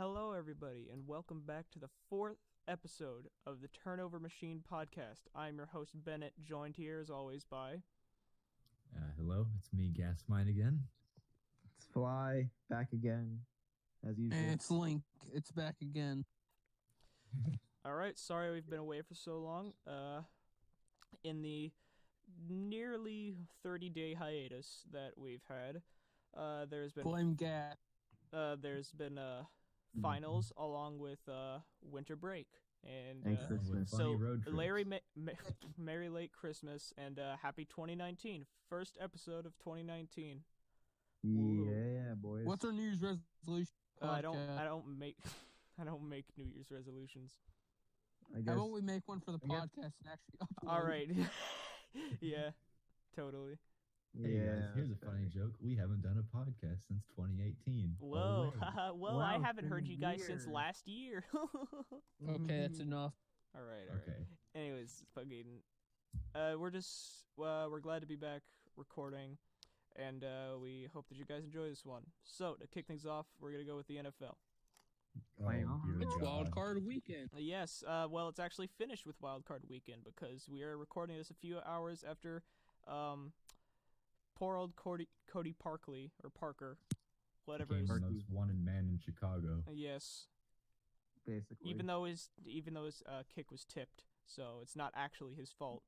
Hello, everybody, and welcome back to the fourth episode of the Turnover Machine podcast. I'm your host, Bennett, joined here, as always, by... Hello, it's me, Gasmine, again. It's Fly, back again, as usual. And it's Link. It's back again. Alright, sorry we've been away for so long. In the nearly 30-day hiatus that we've had, there's been... Blame Gat. There's been finals along with winter break and Christmas. so Merry late Christmas and happy 2019, first episode of 2019. Yeah, boys. What's our New Year's resolution? I don't make New Year's resolutions. I guess. How about we make one for the podcast and actually upload? All right. Yeah, totally. Hey guys, here's a funny joke. We haven't done a podcast since 2018. Whoa. Oh, Well, Wow, I it's haven't been heard a you guys since year. last year. Okay, that's enough. All right. okay. Anyways, fucking, we're glad to be back recording, and we hope that you guys enjoy this one. So to kick things off, we're gonna go with the NFL. Dear It's God. Wild Card Weekend. Yes. Well, it's actually finished with Wild Card Weekend because we are recording this a few hours after, poor old Cody Parkley or Parker, whatever. Became His, the most wanted man in Chicago. yes. Basically. Even though his kick was tipped, so it's not actually his fault.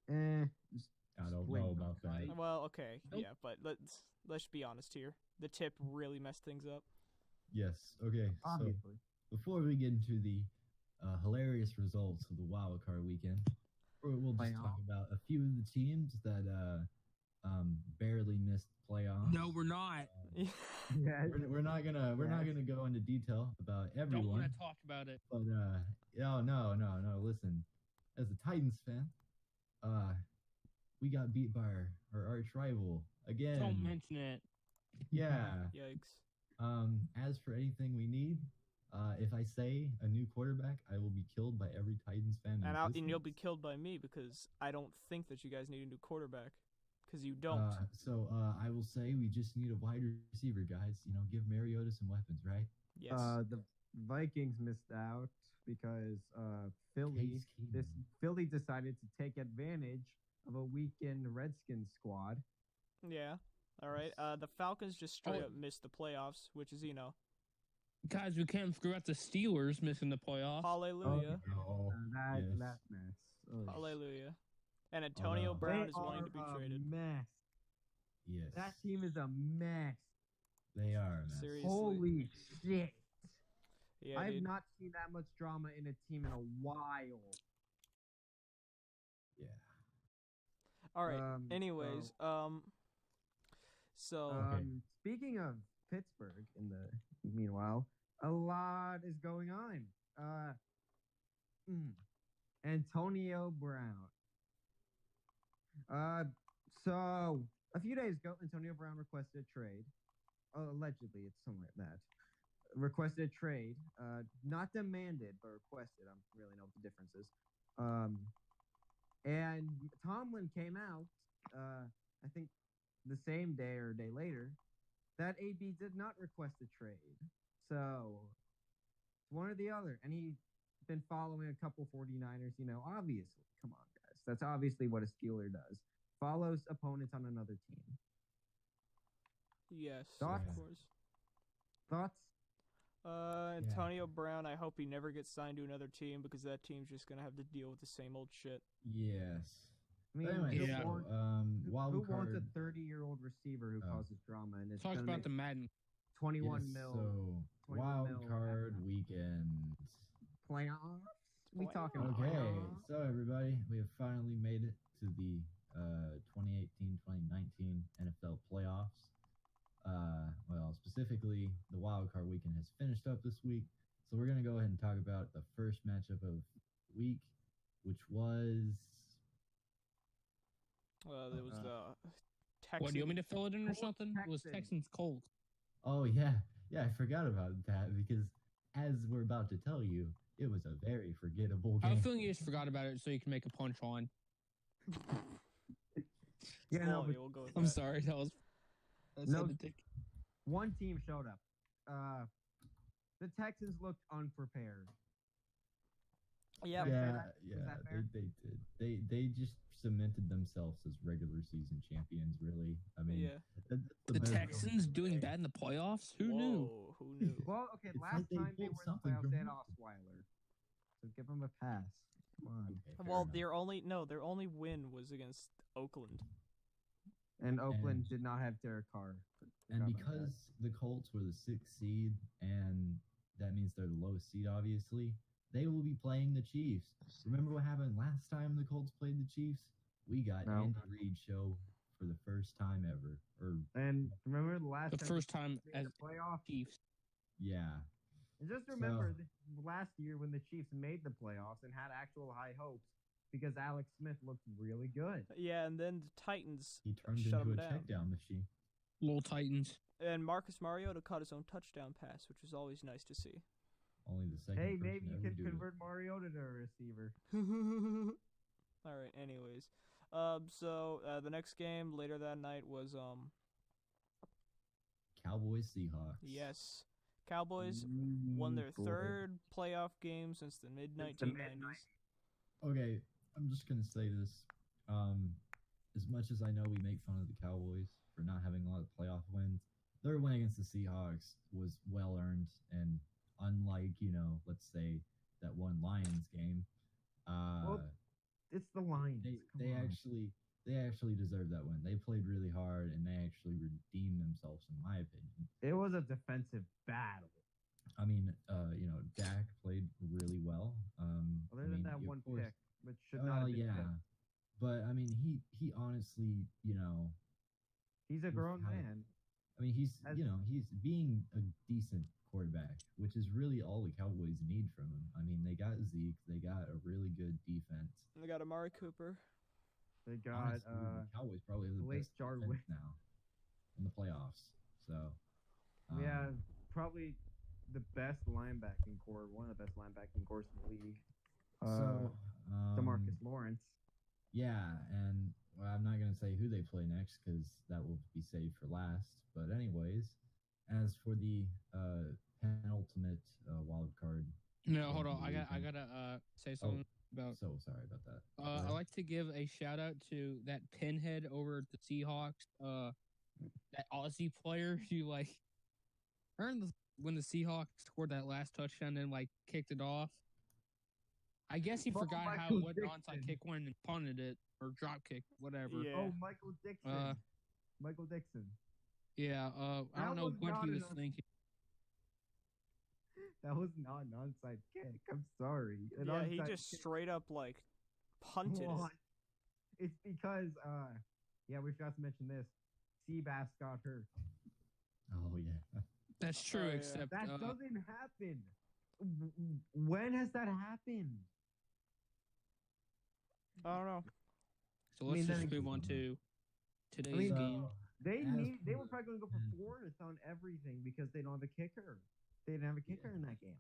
Just I don't swing know about that. right? Well, okay, Nope. yeah, but let's be honest here. The tip really messed things up. Yes. Okay. So Obviously. before we get into the hilarious results of the Wild Card Weekend, we'll just talk about a few of the teams that barely missed playoffs. No, we're not. Yeah. We're not gonna go into detail about Don't everyone. want to talk about it. But no. Listen, as a Titans fan, we got beat by our arch rival again. Don't mention it. Yeah. Yikes. As for anything we need, if I say a new quarterback, I will be killed by every Titans fan. in And you'll be existence. killed by me because I don't think that you guys need a new quarterback. Because you don't. So I will say we just need a wide receiver, guys. You know, give Mariota some weapons, right? Yes. The Vikings missed out because Case Keenum. Philly decided to take advantage of a weakened Redskins squad. Yeah. All right. The Falcons just straight up missed the playoffs, which is, Guys, we can't screw out the Steelers missing the playoffs. hallelujah. Oh, That yes. mess. Ugh. Hallelujah. And Antonio no. Brown They is wanting to be are a traded. Mess. Yes. That team is a mess. They are, man. Seriously. Holy shit. Yeah, I have dude. not seen that much drama in a team in a while. Yeah. All right. Um, Anyways, so Okay. Speaking of Pittsburgh, in the meanwhile, a lot is going on. Antonio Brown. So a few days ago, Antonio Brown requested a trade. Allegedly, it's something like that. Requested a trade, not demanded, but requested. I don't really know what the difference is. And Tomlin came out, I think the same day or a day later, that AB did not request a trade. So it's one or the other. And he's been following a couple 49ers, obviously. Come on, guys. That's obviously what a Steeler does. Follows opponents on another team. yes, Thoughts? of course. Thoughts? Antonio Brown, I hope he never gets signed to another team because that team's just gonna have to deal with the same old shit. Yes. I mean, Anyway, who Yeah. wants- wild who card. wants a 30-year-old receiver who Oh. causes drama and it's Talk gonna about make the Madden. 21 Yes, mil So 21 wild mil card after. weekend. playoffs? We talking Playoffs. Okay, playoffs? so everybody, we have finally made it to the 2018-2019 NFL playoffs. Well, specifically, the wild card weekend has finished up this week, so we're gonna go ahead and talk about the first matchup of the week, which was There was the Texans. What, do you want me to fill it in or Colts, something? It was Texans. Texans Colts. oh yeah, I forgot about that because as we're about to tell you, it was a very forgettable I have game. a feeling you just forgot about it so you can make a punchline. Yeah, no, Quality, but we'll go with I'm that. sorry, that was. That's No. had to take. one team showed up. The Texans looked unprepared. Yeah, Right. Yeah, that- is yeah, that fair? they did. They just cemented themselves as regular season champions. Really, I mean, yeah. that's The best Texans way. doing bad in the playoffs? Who knew? Whoa, who knew? Well, okay, It's last like they time they pulled were in the something playoffs, from they had nothing. Osweiler. So give them a pass. Come on. Okay, fair Well, enough. their only win was against Oakland. And Oakland And- did not have Derek Carr. And Forgot about that. because the Colts were the 6th seed, and that means they're the lowest seed, obviously, they will be playing the Chiefs. Remember what happened last time the Colts played the Chiefs? We got No. Andy Reid show for the first time ever. Or And remember the last The time first time they made as the playoffs? Chiefs. yeah, And just remember So- last year when the Chiefs made the playoffs and had actual high hopes because Alex Smith looked really good. Yeah, and then the Titans he turned shut into him a down. check down machine. Little Titans. And Marcus Mariota caught his own touchdown pass, which was always nice to see. Only the second Hey, person maybe to you ever can do it. convert Mariota to a receiver. All right. Anyways, so the next game later that night was Cowboys Seahawks. yes, Cowboys won their third playoff game since the mid 1990s. Okay, I'm just gonna say this. As much as I know we make fun of the Cowboys for not having a lot of playoff wins, their win against the Seahawks was well earned, and unlike let's say that one Lions game, It's the Lions. they actually deserve that win. They played really hard, and they actually redeemed themselves, in my opinion. It was a defensive battle. I mean, Dak played really well. Other than that of one course- pick, which should not have been yeah, picked. but I mean, he honestly, He's a with grown how- man. I mean, he's As- he's being a decent quarterback, which is really all the Cowboys need from him. I mean, they got Zeke, they got a really good defense. They got Amari Cooper. They got Honestly, the Cowboys probably have the Blake best Jarwin. defense now in the playoffs. So yeah, probably the best linebacking core, one of the best linebacking cores in the league. DeMarcus Lawrence. Yeah, and I'm not gonna say who they play next because that will be saved for last. But anyways, as for the penultimate wild card, No, hold on. I gotta say something about. so sorry about that. I like to give a shout out to that pinhead over at the Seahawks. That Aussie player who when the Seahawks scored that last touchdown and kicked it off. I guess he Oh, forgot Michael what an onside Dixon. kick went and punted it or drop kick, whatever. Yeah. Oh, Michael Dixon. Michael Dixon. Yeah. I That don't know was what not he was enough. thinking. That was not an onside kick. I'm sorry. An Yeah, he onside just kick- straight up punted it. What? It's because yeah, we forgot to mention this. Seabass got hurt. Oh yeah. That's true, Oh, yeah. except That doesn't happen. When has that happened? I don't know. so I let's mean, just then- move on to today's mean, game. They As they for- were probably going to go for fourth on everything because they don't have a kicker. They didn't have a kicker in that game.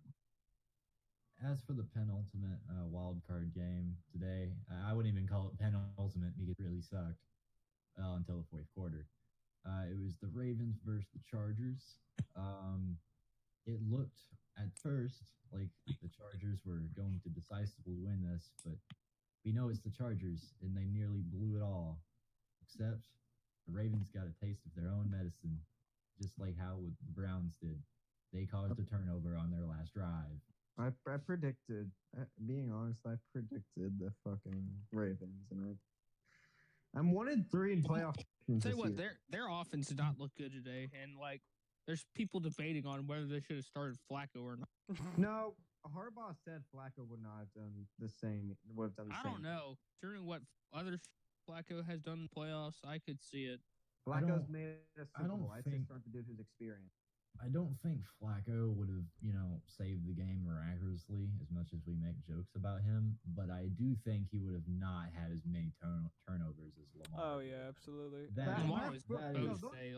As for the penultimate wild card game today, I wouldn't even call it penultimate because it really sucked until the fourth quarter. It was the Ravens versus the Chargers. It looked at first like the Chargers were going to decisively win this, but we know it's the Chargers, and they nearly blew it all. Except the Ravens got a taste of their own medicine, just like how the Browns did. They caused a turnover on their last drive. I predicted, being honest, I predicted the fucking Ravens, and I'm 1-3 in playoff. Tell you what, their offense did not look good today, and there's people debating on whether they should have started Flacco or not. No, Harbaugh said Flacco would not have done the same. Would have done the I same. don't know. During what other Flacco has done in the playoffs, I could see it. Flacco's don't- made a I Super don't Bowl. I say think- start to do his experience. I don't think Flacco would have, saved the game miraculously as much as we make jokes about him, but I do think he would have not had as many turnovers as Lamar. Oh yeah, absolutely. That, Lamar was that both is, those say,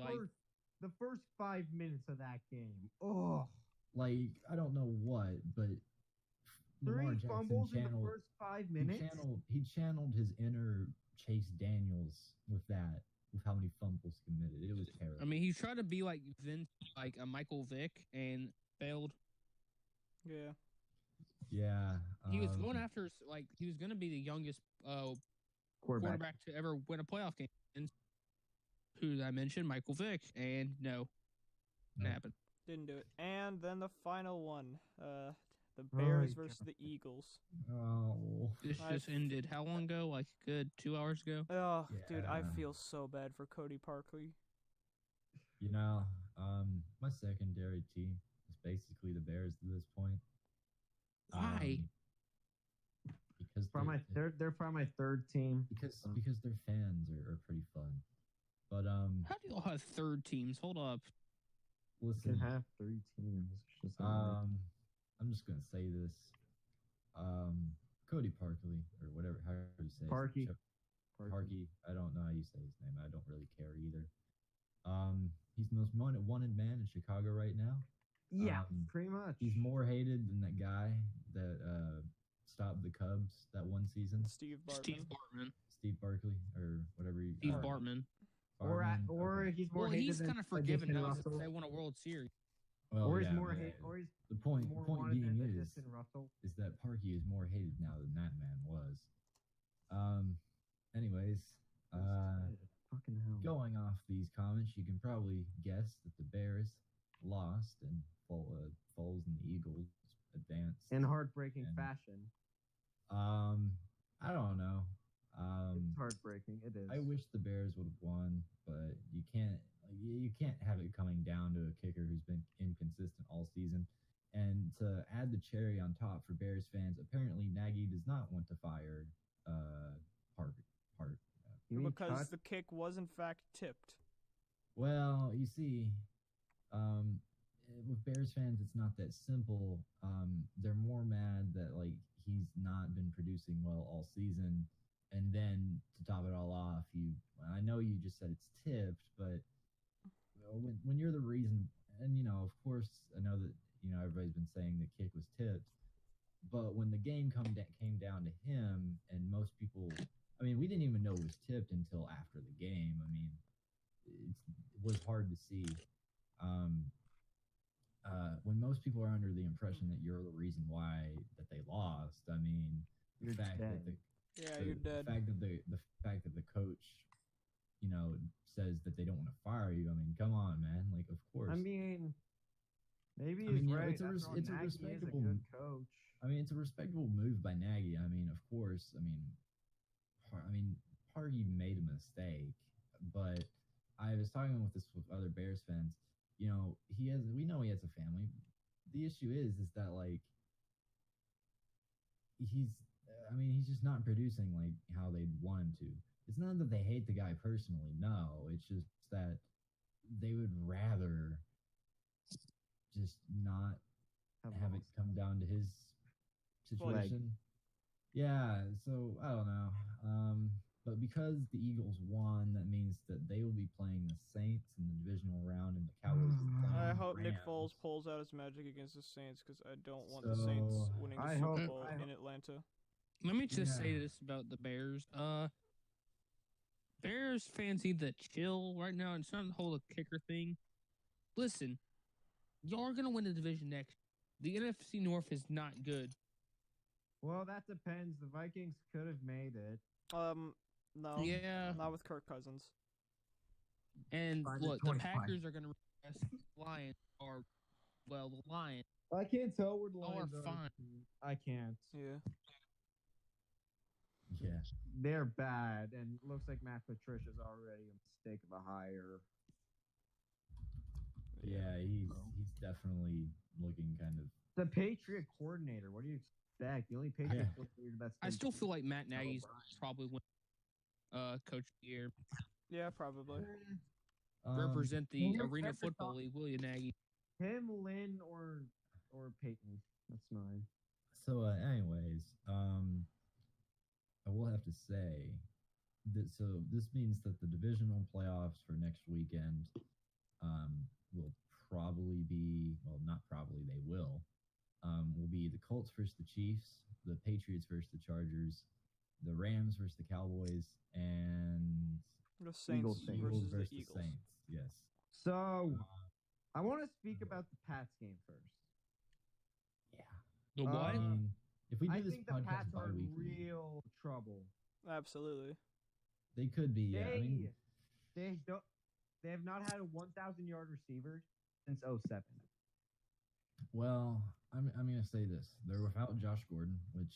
the first 5 minutes of that game. Oh, I don't know what, but Lamar 3 Jackson fumbles in the channeled, first 5 minutes. he channeled his inner Chase Daniels with how many fumbles committed. It was terrible. I mean, he tried to be like Vince, like a Michael Vick, and failed. Yeah. Yeah. He was going after he was going to be the youngest quarterback to ever win a playoff game. And who did I mention? Michael Vick, and no, Nope. happened. Didn't do it. And then the final one, the Bears versus the Eagles. Oh. This just ended how long ago? Like good 2 hours ago. Oh, dude, I Yeah. feel so bad for Cody Parkley. You know, my secondary team is basically the Bears at this point. Why? Because They're probably my third team. because their fans are pretty fun. But How do y'all have third teams? Hold up. You listen, can have 3 teams. It's just I'm just gonna say this. Cody Parkley or whatever, how do you say it? Parkey. Parkey. I don't know how you say his name. I don't really care either. He's the most wanted man in Chicago right now. Yeah, pretty much. He's more hated than that guy that stopped the Cubs that one season. Steve Bartman. Steve Barkley or whatever. Steve Bartman. Or okay. he's more hated he's than kind of forgiven now Russell. since they won a World Series. Well, Or he's yeah, more but hate. Or he's the point more point wanted being than is Russell. that Parkey is more hated now than that man was. Anyways, Fucking hell. going off these comments, you can probably guess that the Bears lost and Foles and the Eagles advanced In heartbreaking fashion. I don't know. It's heartbreaking. It is. I wish the Bears would have won, but you can't have it coming down to a kicker who's been inconsistent all season. And to add the cherry on top for Bears fans, apparently Nagy does not want to fire Hart. Because the kick was in fact tipped. Well, you see, with Bears fans, it's not that simple. They're more mad that he's not been producing well all season, and then to top it all off, I know you just said it's tipped, but when you're the reason, and of course, I know that everybody's been saying the kick was tipped, but when the game came down to him, and most people, we didn't even know it was tipped until after the game. It was hard to see. When most people are under the impression that you're the reason why that they lost, You're dead. You're dead. The fact that the coach, says that they don't want to fire you. Come on, man. Of course. Maybe he's right. It's a respectable good coach. It's a respectable move by Nagy. Of course. Party made a mistake, but I was talking with other Bears fans. We know he has a family. The issue is that he's just not producing how they'd want to. It's not that they hate the guy personally. No, it's just that they would rather just not have it come down to his situation. Yeah, so I don't know. But because the Eagles won, that means that they will be playing the Saints in the divisional round, and the Cowboys. I hope Nick Foles pulls out his magic against the Saints, because I don't want the Saints winning the Super Bowl in Atlanta. Let me just say this about the Bears. Bears fans need to chill right now. It's not the whole kicker thing. Listen, y'all are gonna win the division next. The NFC North is not good. Well, that depends. The Vikings could have made it. No. Yeah. Not with Kirk Cousins. And look, the Packers are gonna regress. The Lions. I can't tell where the Lions are fine. I can't. Yeah. Yeah. They're bad, and it looks like Matt Patricia's already a mistake of a hire. Yeah, he's definitely looking kind of the Patriot coordinator. What do you expect? The only Patriot coordinator that's I still feel like Matt Nagy's probably win coach of the year. Yeah, probably. Represent the Arena Football League, will you, Nagy? Him, Lynn, or Peyton. That's mine. So, anyways, I will have to say that. So this means that the divisional playoffs for next weekend will probably be, well, not probably, they will be the Colts versus the Chiefs, the Patriots versus the Chargers, the Rams versus the Cowboys, and the Saints versus the Eagles. Saints. Yes. So, I want to speak about the Pats game first. Yeah. The Uh, what? I mean, if we I do this think the podcast Pats are in bi-weekly, real trouble. Absolutely. they could be. Yeah, I mean, They have not had a 1,000-yard receiver since 07. well, I'm gonna say this: they're without Josh Gordon, which,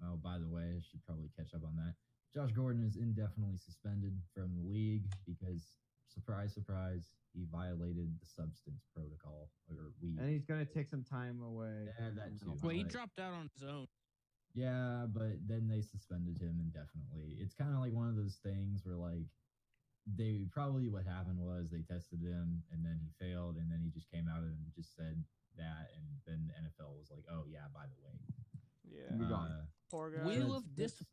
oh, by the way, I should probably catch up on that. Josh Gordon is indefinitely suspended from the league because, surprise, surprise, he violated the substance protocol or weed. And he's going to take some time away. Yeah, that too. Well, he but- dropped out on his own. Yeah, but then they suspended him indefinitely. It's kind of like one of those things where, like, they probably what happened was they tested him and then he failed and then he just came out and just said that, and then the NFL was like, oh yeah, by the way, Yeah. You're gone. Poor guy. Wheel that's- of discipline.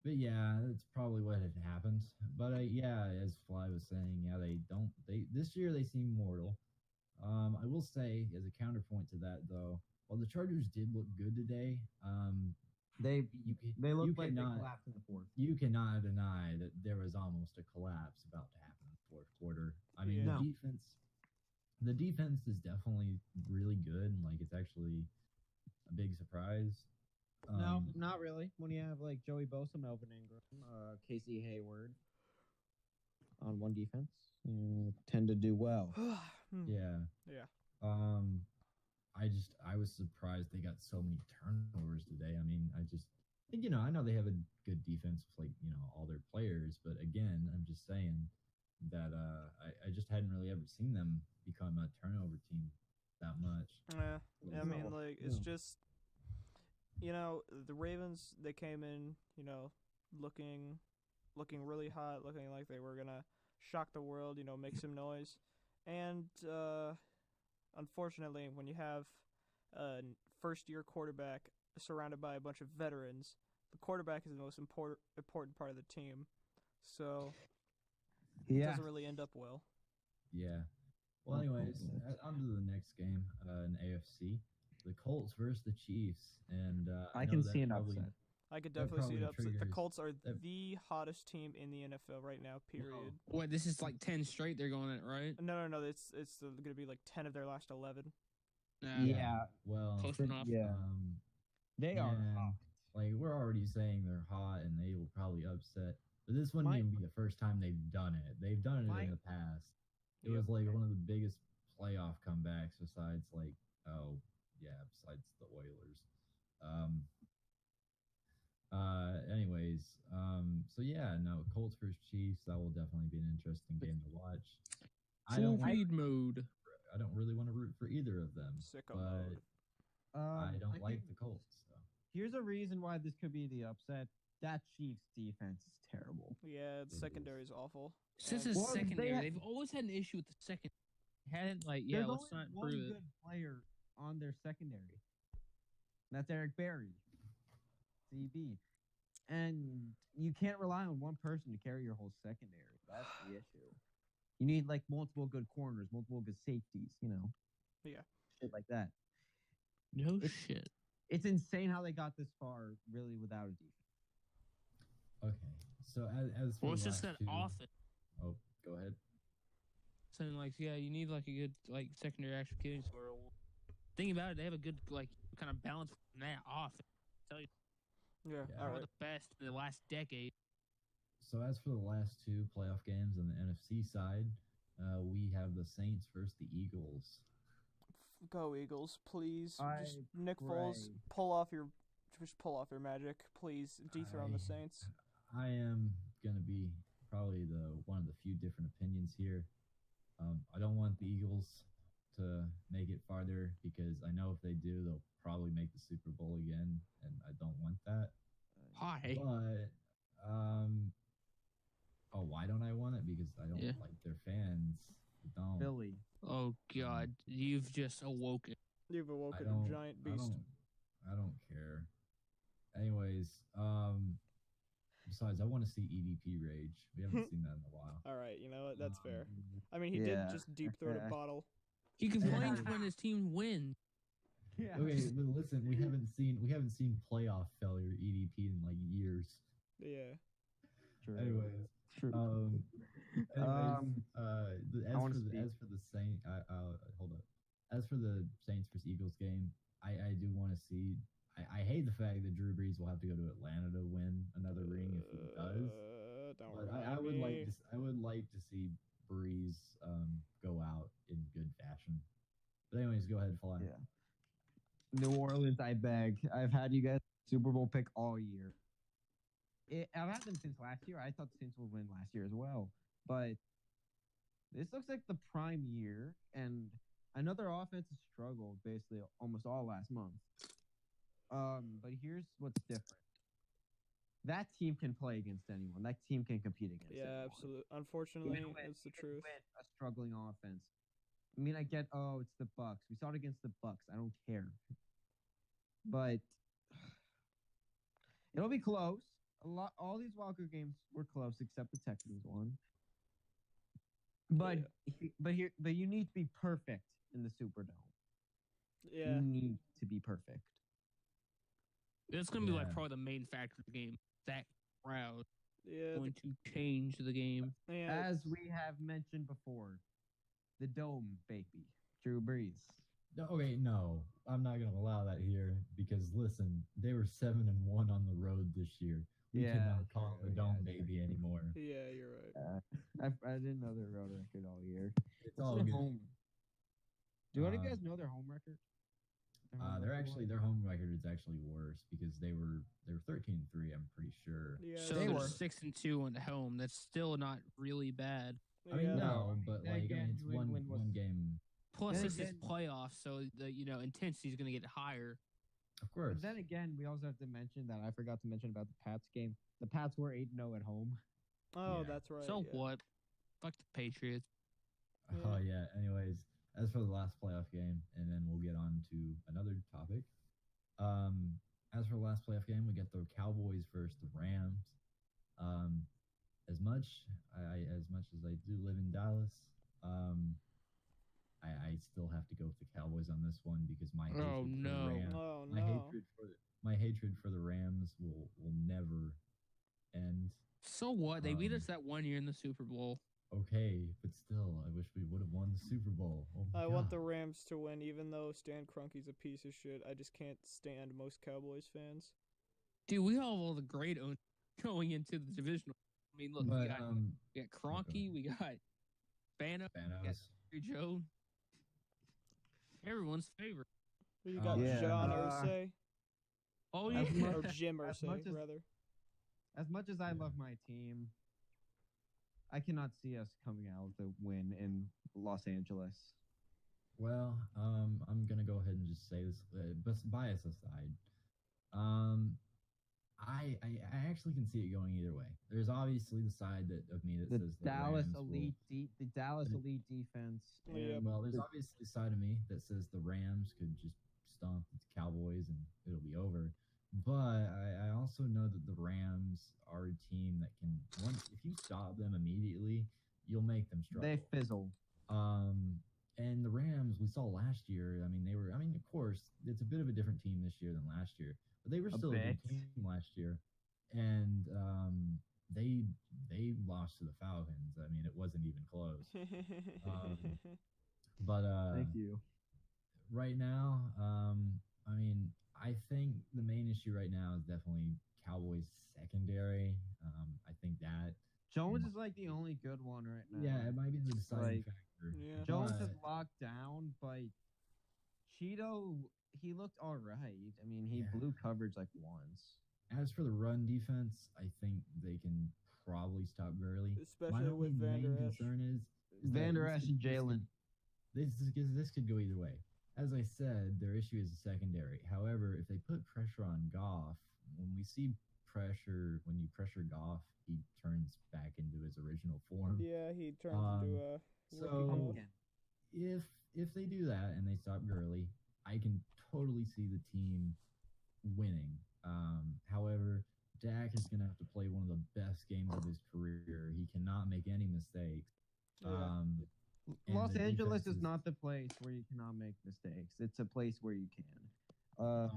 But yeah, that's probably what had happened. But yeah, as Fly was saying, yeah, they this year they seem mortal. I will say as a counterpoint to that though, while the Chargers did look good today, They look you like they cannot collapsed in the fourth. you cannot deny that there was almost a collapse about to happen in the fourth quarter. I mean, Yeah. No. the defense is definitely really good, and like it's actually a big surprise. No, not really. When you have like Joey Bosa, Melvin Ingram, Casey Hayward on one defense, you tend to do well. Yeah. Yeah. I was surprised they got so many turnovers today. I mean, I know they have a good defense with all their players, but again, I'm just saying that I just hadn't really ever seen them become a turnover team that much. Yeah. I mean, No, like, it's no. just, the Ravens, they came in, looking really hot, looking like they were going to shock the world, make some noise. And unfortunately, when you have a first-year quarterback surrounded by a bunch of veterans, the quarterback is the most important part of the team. So it doesn't really end up well. Yeah. Well, anyways, on to the next game in AFC. The Colts versus the Chiefs, and I know can that see an probably- upset. I could That definitely see it probably upset. The triggers- Colts are that- the hottest team in the NFL right now, period. What? This is like 10 straight. They're going at right. No. It's going to be like 10 of their last 11. Nah, Well, Close enough. Yeah, they are man, hot. like we're already saying they're hot and they will probably upset. But this wouldn't My- even be the first time they've done it. They've done it My- in the past. It Yep. was like one of the biggest playoff comebacks besides besides the Oilers. So yeah, no, Colts versus Chiefs, that will definitely be an interesting game to watch. I full don't feed mode. I don't really want to root for either of them, Sicko but mode. I don't like think the Colts. So. Here's a reason why this could be the upset. That Chiefs defense is terrible. Yeah, the It secondary is awful. Since And- his Well, they secondary, had- they've always had an issue with the second. Hadn't let's There's not only one prove it. good player on their secondary. That's Eric Berry, CB. And you can't rely on one person to carry your whole secondary. That's the issue. You need like multiple good corners, multiple good safeties, Yeah. shit like that. No It's- shit. It's insane how they got this far, really, without a defense. Okay, so as for Well, it's the just last that two, often. Oh, go ahead. Saying like, yeah, you need like a good like secondary action killing score. Thinking about it, they have a good like kind of balance from that offense. Tell you, Yeah. Yeah. All one right. of the best in the last decade. So as for the last two playoff games on the NFC side, we have the Saints versus the Eagles. Go Eagles, please. I Just Nick Foles, pray. pull off your magic. Please dethrone the I- Saints. I am gonna be probably one of the few different opinions here. I don't want the Eagles to make it farther because I know if they do, they'll probably make the Super Bowl again, and I don't want that. Hi. But why don't I want it? Because I don't Yeah. like their fans. I don't. Philly. Oh God, you've just awoken. You've I awoken don't. a giant beast. I don't care. Anyways, besides, I want to see EDP rage. We haven't seen that in a while. All right, you know what? That's fair. I mean, he did Yeah. just deep throat a bottle. He complains when his team wins. Yeah. Okay, but listen, we haven't seen playoff failure EDP in like years. Yeah. True. Anyways, True. as for the Saint, hold up. As for the Saints versus Eagles game, I do want to see. I hate the fact that Drew Brees will have to go to Atlanta to win another ring if he does. But I would like to see Brees go out in good fashion. But anyways, go ahead, Fly. Yeah. New Orleans, I beg. I've had you guys Super Bowl pick all year. I've had them since last year. I thought the Saints would win last year as well. But this looks like the prime year, and another offense has struggled basically almost all last month. But here's what's different. That team can play against anyone. That team can compete against anyone. Yeah, absolutely. Unfortunately, it's the truth. A struggling offense. I mean, I get, it's the Bucks. We saw it against the Bucks. I don't care. But it'll be close. All these wildcard games were close except the Texans one. But you need to be perfect in the Superdome. Yeah. You need to be perfect. It's going to be like probably the main factor of the game. That crowd going to change the game. Yeah. As we have mentioned before, the dome, baby. Drew Brees. Okay, no, I'm not going to allow that here because listen, they were 7-1 on the road this year. We cannot call it the dome baby anymore. Yeah, you're right. I didn't know their road record all year. It's all good. Home? Do any of you guys know their home record? Their home record is actually worse because they were 13-3. I'm pretty sure. Yeah, so they were 6-2 on the home. That's still not really bad. I mean, no, but it's one game. Plus, this is playoffs, so the intensity is going to get higher. Of course. But then again, we also have to mention that I forgot to mention about the Pats game. The Pats were 8-0 at home. Oh, that's right. So what? Fuck the Patriots. Oh yeah. Anyways, as for the last playoff game, and then we'll get on to another topic. As for the last playoff game, we get the Cowboys versus the Rams. As much as I do live in Dallas, I still have to go with the Cowboys on this one because my hatred for the Rams will never end. So what? They beat us that one year in the Super Bowl. Okay, but still, I wish we would have won the Super Bowl. I want the Rams to win, even though Stan Kroenke's a piece of shit. I just can't stand most Cowboys fans. Dude, we have all the great owners going into the divisional. I mean, look, we got Kroenke, we got Bano, we got Joe. Everyone's favorite. You got John Irsay. Oh, yeah. Or Jim Irsay, rather. As much as I love my team, I cannot see us coming out with a win in Los Angeles. Well, I'm going to go ahead and just say this, bias aside. I actually can see it going either way. There's obviously the side of me that says the Dallas Rams the Dallas elite defense. Well, there's obviously the side of me that says the Rams could just stomp the Cowboys and it'll be over. But I also know that the Rams are a team that can if you stop them immediately, you'll make them struggle. They fizzle. And the Rams we saw last year. Of course, it's a bit of a different team this year than last year. But they were still a good team last year, and they lost to the Falcons. I mean, it wasn't even close. But thank you. Right now, I think the main issue right now is definitely Cowboys secondary. I think that Jones is like the only good one right now. Yeah, it might be the deciding factor. Yeah. Jones is locked down, but Cheeto, he looked all right. I mean, he blew coverage like once. As for the run defense, I think they can probably stop Gurley. Especially with Van Der Esch. Concern is Van Der Esch and Jalen. This could go either way. As I said, their issue is the secondary. However, if they put pressure on Goff, when you pressure Goff, he turns back into his original form. Yeah, he turns into a pumpkin. If they do that and they stop Gurley, I can totally see the team winning. However, Dak is going to have to play one of the best games of his career. He cannot make any mistakes. Los Angeles is not the place where you cannot make mistakes. It's a place where you can. The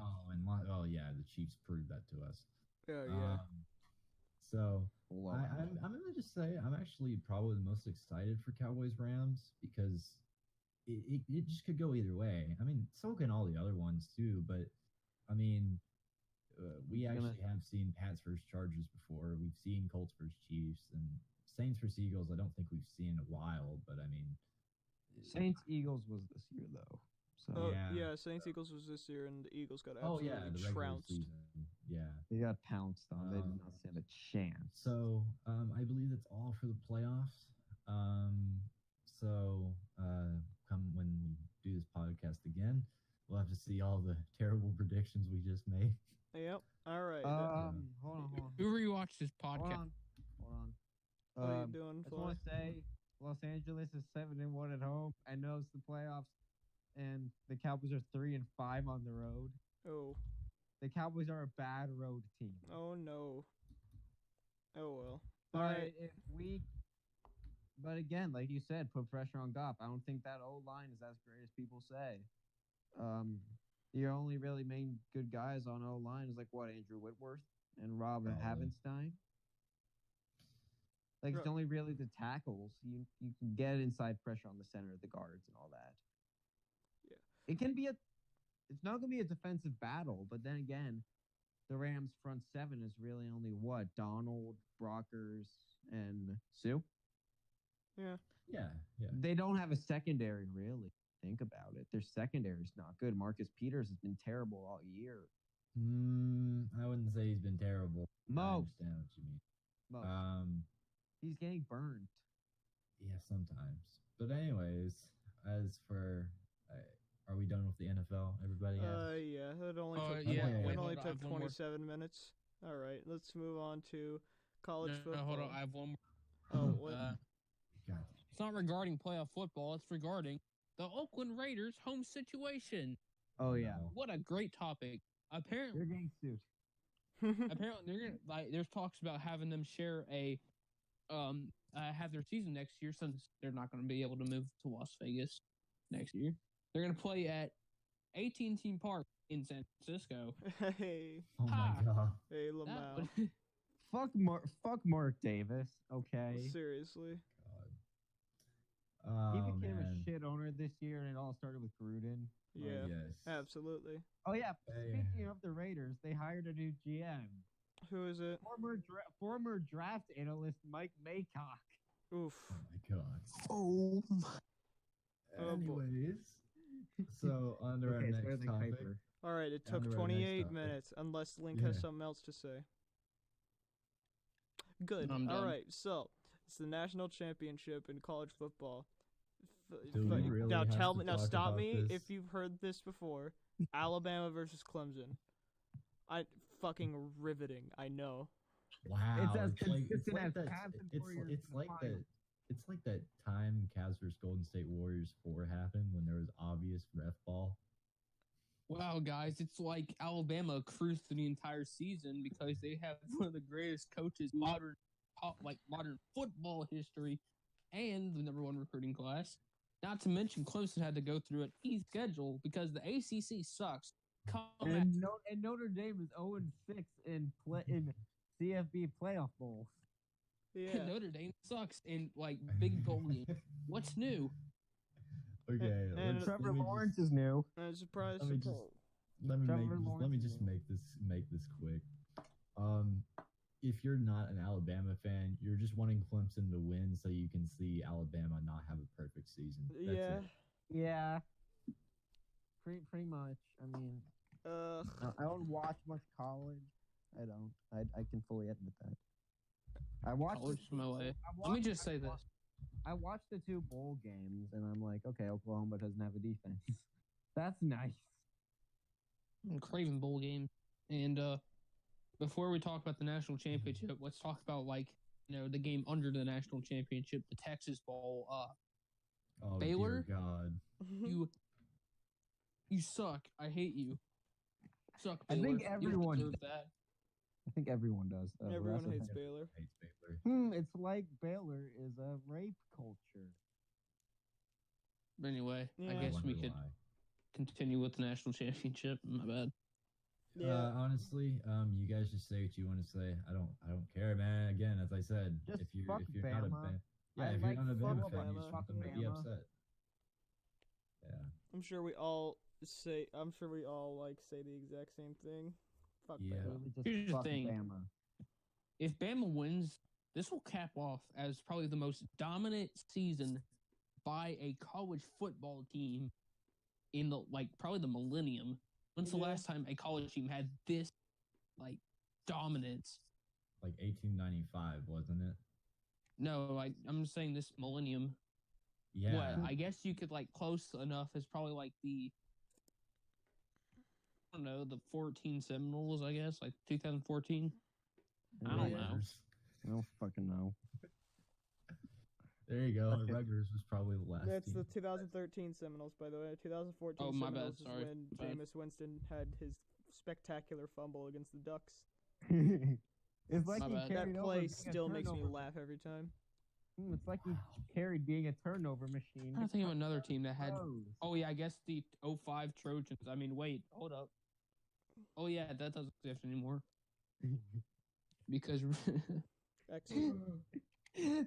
Chiefs proved that to us. So I'm gonna just say I'm actually probably the most excited for Cowboys Rams because it just could go either way. I mean, so can all the other ones too. But I mean, we actually have seen Pats versus Chargers before. We've seen Colts versus Chiefs and Saints versus Eagles. I don't think we've seen in a while, but I mean, Saints Eagles was this year though. So yeah, Saints Eagles was this year, and the Eagles got the absolutely regular trounced. season. Yeah, they got pounced on. They did not stand a chance. So I believe that's all for the playoffs. Come when we do this podcast again, we'll have to see all the terrible predictions we just made. Yep. All right. Hold on. Who rewatched this podcast? Hold on. What are you doing? I just want to say Los Angeles is 7-1 at home. I know it's the playoffs, and the Cowboys are 3-5 on the road. Oh. The Cowboys are a bad road team. Oh no. Oh well. All right. But again, like you said, put pressure on Goff. I don't think that O-line is as great as people say. Your only really main good guys on O-line is Andrew Whitworth and Rob Havenstein. It's only really the tackles. You can get inside pressure on the center of the guards and all that. Yeah. It's not going to be a defensive battle, but then again, the Rams' front seven is really only Donald, Brockers, and Sue. Yeah. They don't have a secondary, really. Think about it. Their secondary is not good. Marcus Peters has been terrible all year. I wouldn't say he's been terrible. I understand what you mean. He's getting burned. Yeah, sometimes. But anyways, as for, are we done with the NFL? Everybody has? Yeah. It only took 27 minutes. All right, let's move on to college football. Hold on, I have one more. Oh, what? It's not regarding playoff football. It's regarding the Oakland Raiders' home situation. Oh yeah, what a great topic. Apparently, they're getting sued. Apparently, they're gonna there's talks about having them share have their season next year, since they're not going to be able to move to Las Vegas next year. They're going to play at AT&T Park in San Francisco. Hey. Oh my God. Hey, Lamau. Fuck Mark Davis. Okay. Seriously. God. He became a shit owner this year, and it all started with Gruden. Yeah. Yes. Absolutely. Oh yeah. Speaking of the Raiders, they hired a new GM. Who is it? Former draft analyst Mike Maycock. Oof. Oh my God. Oh. Anyways, so on to our next topic. All right, it took 28 minutes, unless Link has something else to say. Good. All right, so it's the national championship in college football. Now tell me. Now stop me if you've heard this before. Alabama versus Clemson. Fucking riveting. I know. Wow. It's like that time Cavs vs Golden State Warriors 4 happened when there was obvious ref ball. Wow, guys, it's like Alabama cruised through the entire season because they have one of the greatest coaches modern football history and the #1 recruiting class. Not to mention Clemson had to go through an easy schedule because the ACC sucks. And Notre Dame is 0-6 in CFB playoff bowls. Yeah. Notre Dame sucks in big bowl games. What's new? Okay, and Trevor Lawrence is new. Surprise! Let me just make this quick. If you're not an Alabama fan, you're just wanting Clemson to win so you can see Alabama not have a perfect season. That's it. Yeah. Pretty much. I mean, I don't watch much college. I don't. I can fully admit that. I watched. Let me just say this. I watched the 2 bowl games, and I'm like, okay, Oklahoma doesn't have a defense. That's nice. I'm craving bowl games. And before we talk about the national championship, let's talk about the game under the national championship, the Texas Bowl. Baylor. Dear God. You suck. I hate you. Suck, Baylor. I think everyone deserve that. I think everyone does. Everyone hates Baylor. It's like Baylor is a rape culture. But anyway, I guess we could continue with the national championship. My bad. Yeah. Honestly, you guys just say what you want to say. I don't care, man. Again, as I said, just if you're fuck not a Bama. fan, if you're not a Bama fan, you shouldn't be upset. Yeah. I'm sure we all say the exact same thing. Fuck Yeah. Bama. Literally just Here's the fuck thing. Bama. If Bama wins, this will cap off as probably the most dominant season by a college football team in the probably the millennium. When's the Yeah. last time a college team had this dominance? Like 1895, wasn't it? No, I'm saying this millennium. Yeah. What? I guess you could close enough as probably the I don't know, the 14 Seminoles, I guess, 2014. I don't Yeah. know. I don't fucking know. There you go. Okay. Rutgers was probably the last That's team. the 2013 Seminoles, by the way. 2014 Oh, my bad, Seminoles is sorry. when Bad. Jameis Winston had his spectacular fumble against the Ducks. It's like My he bad. carried That over play being a still makes me turnover- laugh every time. It's like he carried being a turnover machine. I'm trying to think of another team that had. Pros. Oh yeah, I guess the 05 Trojans. I mean, wait, hold up. Oh yeah, that doesn't exist anymore because Excellent.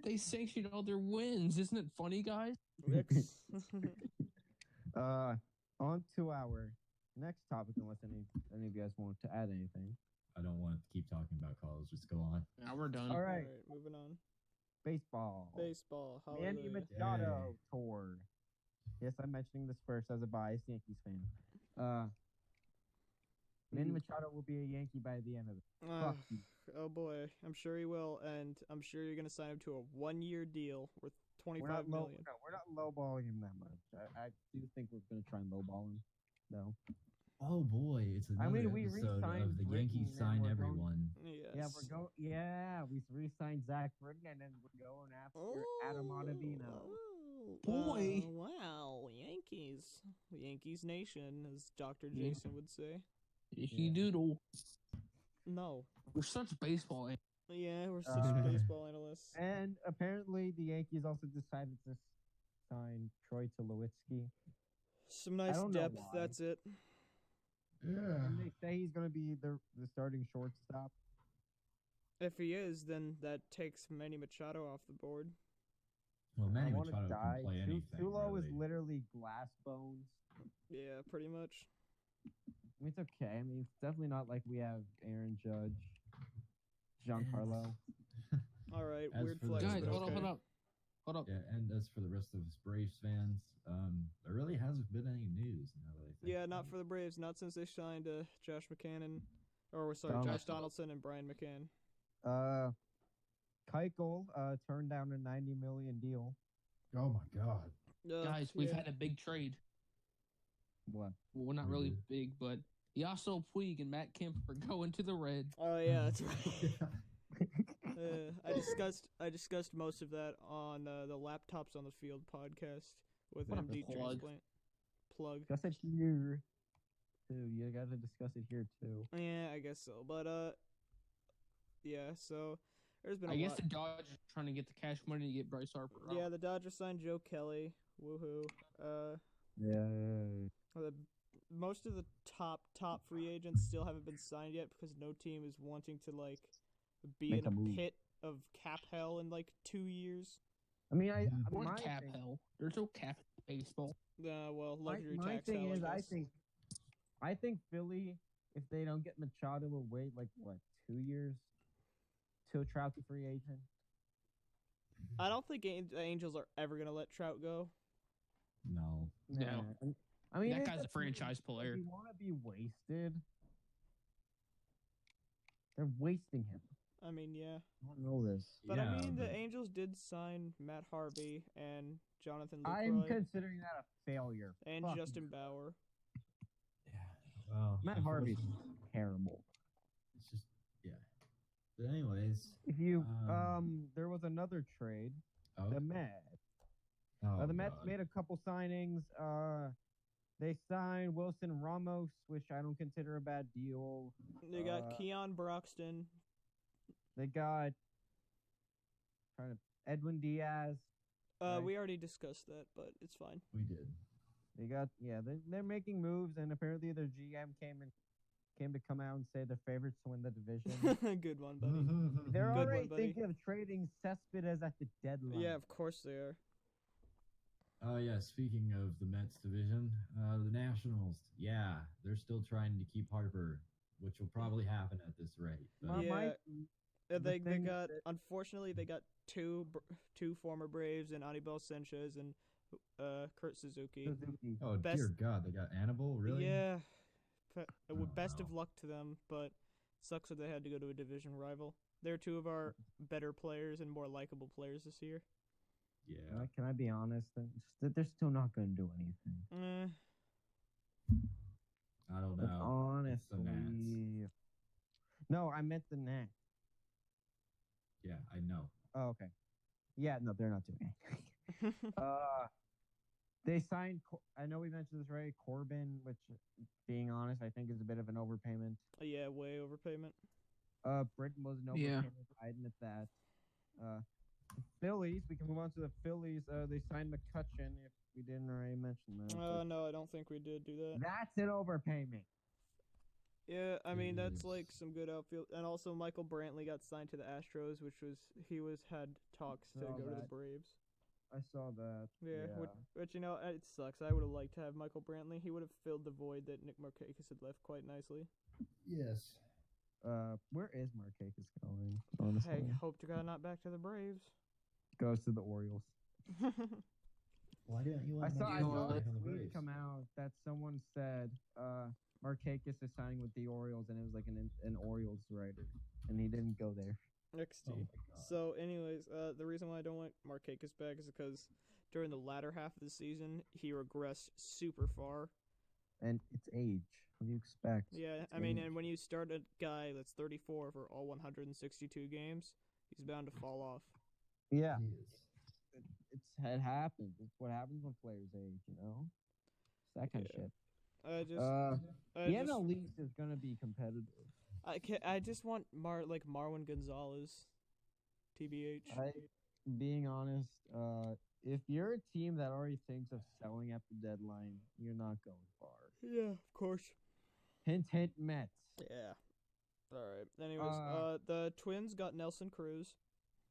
they sanctioned all their wins. Isn't it funny, guys? On to our next topic, unless any of you guys want to add anything. I don't want to keep talking about college. Just go on. Now we're done. All All right, right, moving on. baseball. Baseball. Manny Hallelujah. Machado tour. Yes, I'm mentioning this first as a biased Yankees fan. Manny Machado will be a Yankee by the end of it. Fuck you. Oh boy, I'm sure he will, and I'm sure you're gonna sign him to a 1-year deal worth We're $25 not million. we're not lowballing him that much. I do think we're gonna try and lowball him, though. Oh boy, it's another we episode re-signed of the Britton, Yankees and sign we're going- everyone. Yes. We re-signed Zach Britton, and then we're going after Adam Ottavino. Boy. Wow, Yankees Nation, as Dr. Yeah. Jason would say. He doodle. No. We're such baseball. Yeah, we're such Uh, baseball analysts. And apparently, the Yankees also decided to sign Troy Tulowitzki. Some nice don't know depth. why. That's it. Yeah. And they say he's going to be the starting shortstop. If he is, then that takes Manny Machado off the board. Well, I Manny want to Machado die. can play anything. Tulo is really. literally glass bones. Yeah, pretty much. I mean, it's okay. I mean, it's definitely not like we have Aaron Judge, Giancarlo. All right, As weird for the- flex. Guys, but hold okay. up. Yeah, and as for the rest of us Braves fans, there really hasn't been any news now that I think. Yeah, about not it. for the Braves. Not since they signed Josh McCann Donaldson. Josh Donaldson and Brian McCann. Keuchel turned down a $90 million deal. Oh my God. Guys, we've yeah. had a big trade. What? Well, not We really did. big, but Yasiel Puig and Matt Kemp are going to the Reds. Oh yeah, that's right. I discussed most of that on the Laptops on the Field podcast with What a MD plug. Transplant. Plug. Discuss it here too. You got to discuss it here too. Yeah, I guess so. But yeah. So there's been a I guess lot. the Dodgers are trying to get the cash money to get Bryce Harper. Yeah, the Dodgers signed Joe Kelly. Woohoo. Yeah. Most of the top free agents still haven't been signed yet because no team is wanting to be Make in a a move. pit of cap hell in 2 years. I mean, What my cap thing, hell? There's no cap in baseball. Well, luxury my tax thing hell, is, I I guess. think Philly, if they don't get Machado, will wait 2 years till Trout's a free agent. I don't think the Angels are ever gonna let Trout go. No. No. Nah. I mean, That it's guy's a up to franchise them. player. If you want to be wasted, they're wasting him. I mean, yeah, I don't know this. but Yeah, I mean, the but- Angels did sign Matt Harvey and Jonathan I'm Lucroy considering that a failure. and Fuck Justin you. Bauer. Yeah. Well, Matt Harvey's unfortunately, terrible. It's just But anyways. If you Um, there was another trade. Oh, The Mets. oh The Mets God. made a couple signings. They signed Wilson Ramos, which I don't consider a bad deal. They got Keon Broxton. They got Edwin Diaz. Right. We already discussed that, but it's fine. We did. They got they're making moves, and apparently their GM came to come out and say they're favorites to win the division. Good one, buddy. They're Good already one, buddy. thinking of trading Cespedes at the deadline. Yeah, of course they are. Oh yeah, speaking of the Mets division, the Nationals, yeah, they're still trying to keep Harper, which will probably happen at this rate. But Yeah. They thing got unfortunately they got two former Braves and Anibal Sanchez and Kurt Suzuki. oh Best- dear God, they got Annabelle, really? Yeah, Oh, best no. of luck to them, but sucks that they had to go to a division rival. They're two of our better players and more likable players this year. Yeah. Can I be honest? They're still not going to do anything. I don't But know. It's the Nats. honestly, no, I meant the Nats. Yeah, I know. Oh, okay. Yeah, no, they're not doing anything. They signed. I know we mentioned this already. Corbin, which, being honest, I think is a bit of an overpayment. Yeah, way overpayment. Britain was an Yeah. overpayment. I admit that. The Phillies. We can move on to the Phillies. They signed McCutcheon. If we didn't already mention that. but No, I don't think we did do that. that's an overpayment. Yeah, I mean that's Yes. like some good outfield, and also Michael Brantley got signed to the Astros, which was had talks to Saw go to the that. Braves. I saw that. Yeah, which it sucks. I would have liked to have Michael Brantley. He would have filled the void that Nick Markakis had left quite nicely. Yes. Where is Markakis going? Honestly, Hey, hope to God not back to the Braves. goes to the Orioles. Why didn't you I let saw him a go back on the tweet Braves? come out that someone said Markakis is signing with the Orioles, and it was like an Orioles writer, and he didn't go there. XD. Oh my God. So, anyways, the reason why I don't want Markakis back is because during the latter half of the season, he regressed super far. And it's age. What do you expect? Yeah, It's I mean, age. and when you start a guy that's 34 for all 162 games, he's bound to fall off. Yeah, Yes. it happens. It's what happens when players age. It's that kind of shit. The NL East is gonna be competitive. I just want Marwin Gonzalez, TBH. Being honest, if you're a team that already thinks of selling at the deadline, you're not going far. Yeah, of course. Hint, hint, Mets. Yeah. All right. Anyways, the Twins got Nelson Cruz.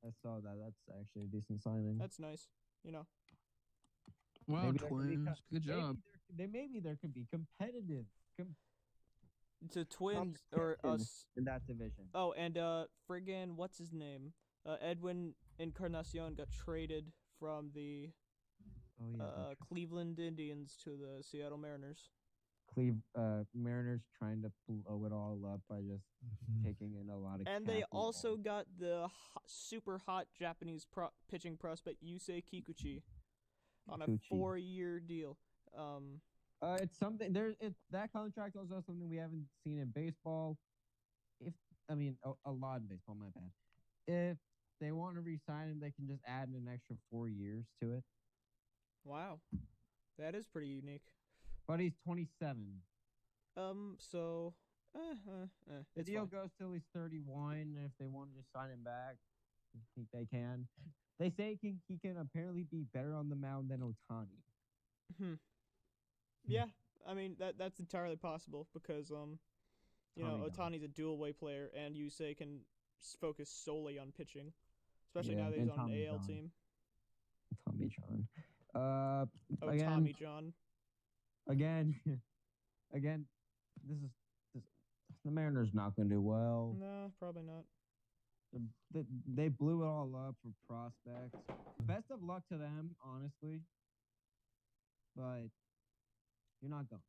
I saw that. That's actually a decent signing. That's nice. Wow, Maybe there could be Twins. Good job. Maybe there could be competitive The Twins or competition us. in that division. Oh, and friggin' what's his name? Edwin Encarnacion got traded from the Cleveland Indians to the Seattle Mariners. Mariners trying to blow it all up by just taking in a lot of. And they also got the super hot Japanese pitching prospect Yusei Kikuchi on a 4-year deal. It's something that contract also is something we haven't seen in baseball. A lot in baseball, my bad. If they want to re-sign him, they can just add an extra 4 years to it. Wow, that is pretty unique. But he's 27. So, the deal goes till he's 31. And if they want to just sign him back, I think they can. They say he can apparently be better on the mound than Ohtani. Yeah, I mean that's entirely possible because Ohtani's a dual way player and Yusei can focus solely on pitching, especially now that he's on an AL team. Tommy John. Tommy John. Again, this the Mariners not going to do well. No, probably not. They blew it all up for prospects. Best of luck to them, honestly. But you're not going.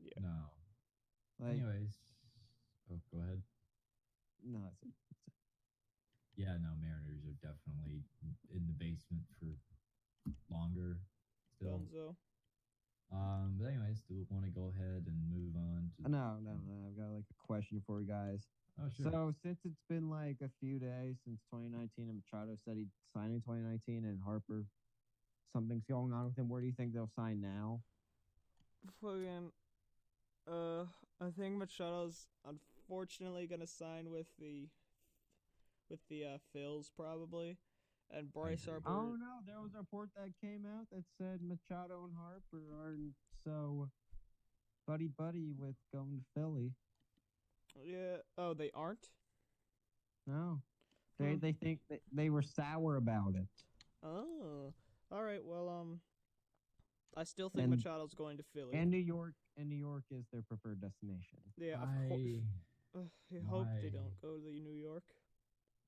Yeah. No. Anyways, go ahead. No, that's it. Yeah, no, Mariners are definitely in the basement for longer still. Gonzo. But anyways, do we want to go ahead and move on to No. I've got a question for you guys. Oh, sure. So since it's been a few days since 2019 and Machado said he'd sign in 2019 and Harper, something's going on with him, where do you think they'll sign now? I think Machado's unfortunately gonna sign with the Phils probably, and Bryce Harper. Oh no, there was a report that came out that said Machado and Harper aren't so buddy with going to Philly. Yeah. Oh, they aren't? No. They think they were sour about it. Oh. All right. Well, I still think And- Machado's going to Philly. And New York is their preferred destination. Yeah, of course. I hope they my- don't go to New York.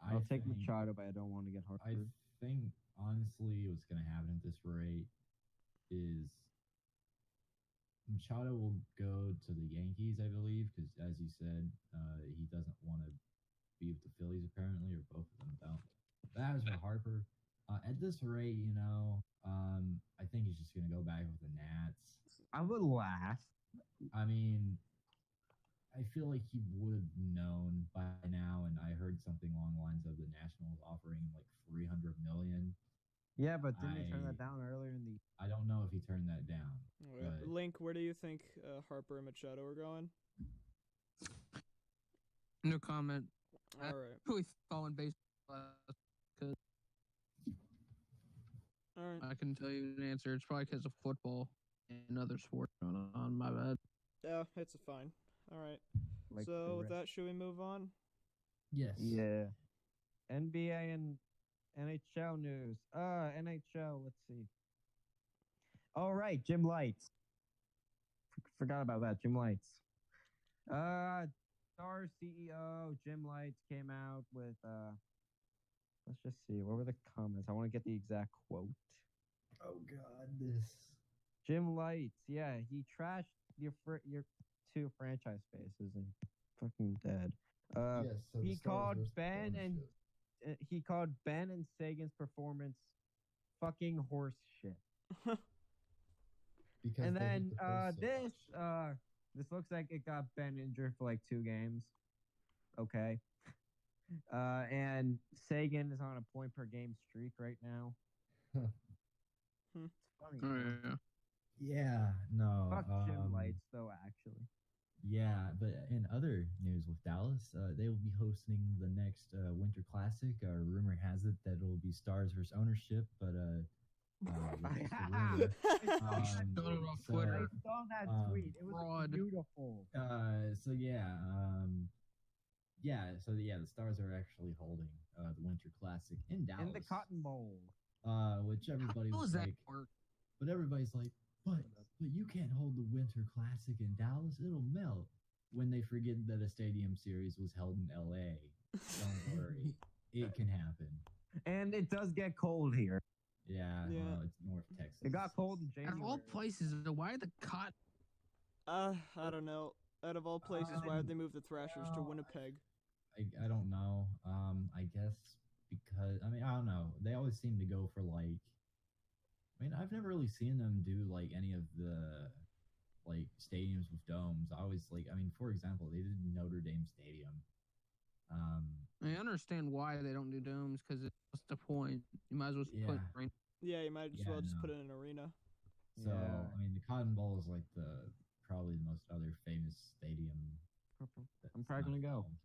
I'll take think- Machado, but I don't want to get I Harper. think honestly, what's going to happen at this rate is Machado will go to the Yankees, I believe, because as you said, he doesn't want to be with the Phillies apparently, or both of them don't. But as for Harper, at this rate, I think he's just going to go back with the Nats. I would laugh. I mean, I feel like he would have known by now, and I heard something along the lines of the Nationals offering like $300 million. Yeah, but didn't he turn I- that down earlier in the? I don't know if he turned that down. But- Link, where do you think Harper and Machado are going? No comment. All right. Really following baseball. All right. I can tell you an answer. It's probably because of football and other sports going on. My bad. Yeah, it's fine. All right. Like So the with rest. that, should we move on? Yes. Yeah. NBA and NHL news. NHL. Let's see. All right, Jim Lights. Forgot about that. Jim Lights. Star CEO Jim Lights came out with. Let's just see. What were the comments? I want to get the exact quote. Oh God, this. Jim Lights. Yeah, he trashed your two franchise spaces and fucking dead. Yes, so the he Stars called versus Ben and ownership. he called Ben and Sagan's performance fucking horse shit. Because And they hate then the post so this much. this looks like it got Ben injured for like 2 games. Okay. And Sagan is on a point per game streak right now. Huh. It's funny. Oh, man. yeah. Yeah, no. Fuck Jim Lights though, actually. Yeah, but in other news with Dallas, they will be hosting the next Winter Classic. Rumor has it that it'll be Stars versus ownership, but that's just a rumor. Got it off so, Twitter. I saw that tweet. It was fraud. beautiful. So the Stars are actually holding the Winter Classic in Dallas, In the Cotton Bowl. which everybody How was does that like, work? but everybody's like, but you can't hold the Winter Classic in Dallas; it'll melt. When they forget that a stadium series was held in LA. Don't worry, it can happen. And it does get cold here. Yeah, Yeah. well, it's North Texas. It got cold in Out January. of all places, why the cotton? I don't know. Out of all places, why would they move the Thrashers to Winnipeg? I don't know. I guess because I don't know. They always seem to go for like. I've never really seen them do like any of the like stadiums with domes. I always for example, they did Notre Dame Stadium. I understand why they don't do domes because what's the point? You might as well just put Yeah. rain. Yeah, you might as Yeah, well just no. put it in an arena. So Yeah. the Cotton Bowl is like probably the most other famous stadium. that's I'm probably not gonna go. domed.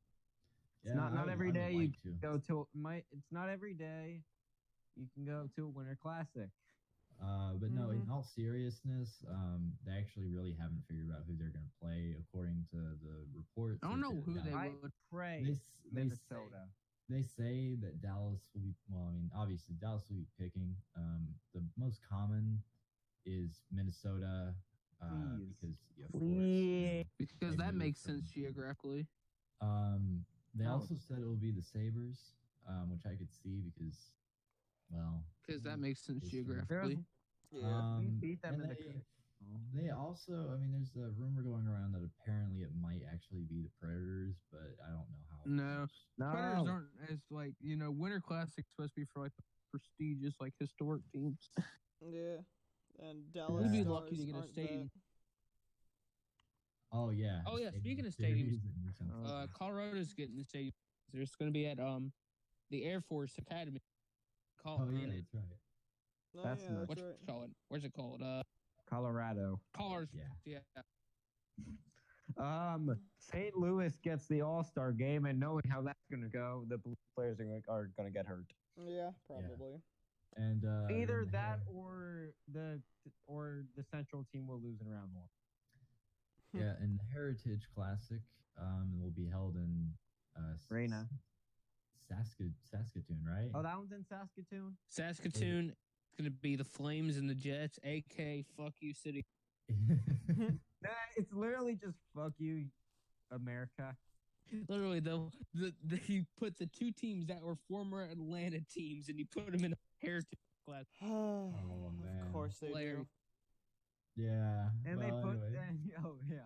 It's not I every would day you like to. go to it's not every day you can go to a Winter Classic. But no, in Mhm. all seriousness, they actually really haven't figured out who they're going to play according to the reports. I don't know who they I would. pray They Minnesota. They say that Dallas will be. Well, obviously Dallas will be picking. The most common is Minnesota, Please. because of course, Please. Because they that moved makes from- sense geographically. They Oh. also said it will be the Sabres, which I could see because, well, Because that makes sense It's true. geographically. Yeah. We beat them and in the they also, there's a rumor going around that apparently it might actually be the Predators, but I don't know how. No. much. No. Predators aren't as Winter Classic's supposed to be for like the prestigious, like historic teams. Yeah. And Dallas We'd be Stars lucky to get a aren't stadium. Oh yeah. Oh, the yeah, speaking of series stadiums, and something. Colorado's getting the stadium. There's going to be at the Air Force Academy. Oh yeah, that's right. Oh, That's yeah, nuts. that's What's right. it called? Where's it called? Colorado. Colors. Yeah. Yeah. St. Louis gets the All-Star game, and knowing how that's gonna go, the Blue players are gonna get hurt. Yeah, probably. And Either then that Her- or the Central team will lose in round 1. yeah, and the Heritage Classic will be held in Reina. Saskatoon, right? Oh, that one's in Saskatoon. Saskatoon. going to be the Flames and the Jets, a.k.a. fuck you, City. Nah, it's literally just fuck you, America. Literally, though, he put the two teams that were former Atlanta teams, and he put them in a heritage class. Oh, man. Of course they do. Hilarious. Yeah. And well, they put anyway. oh yeah.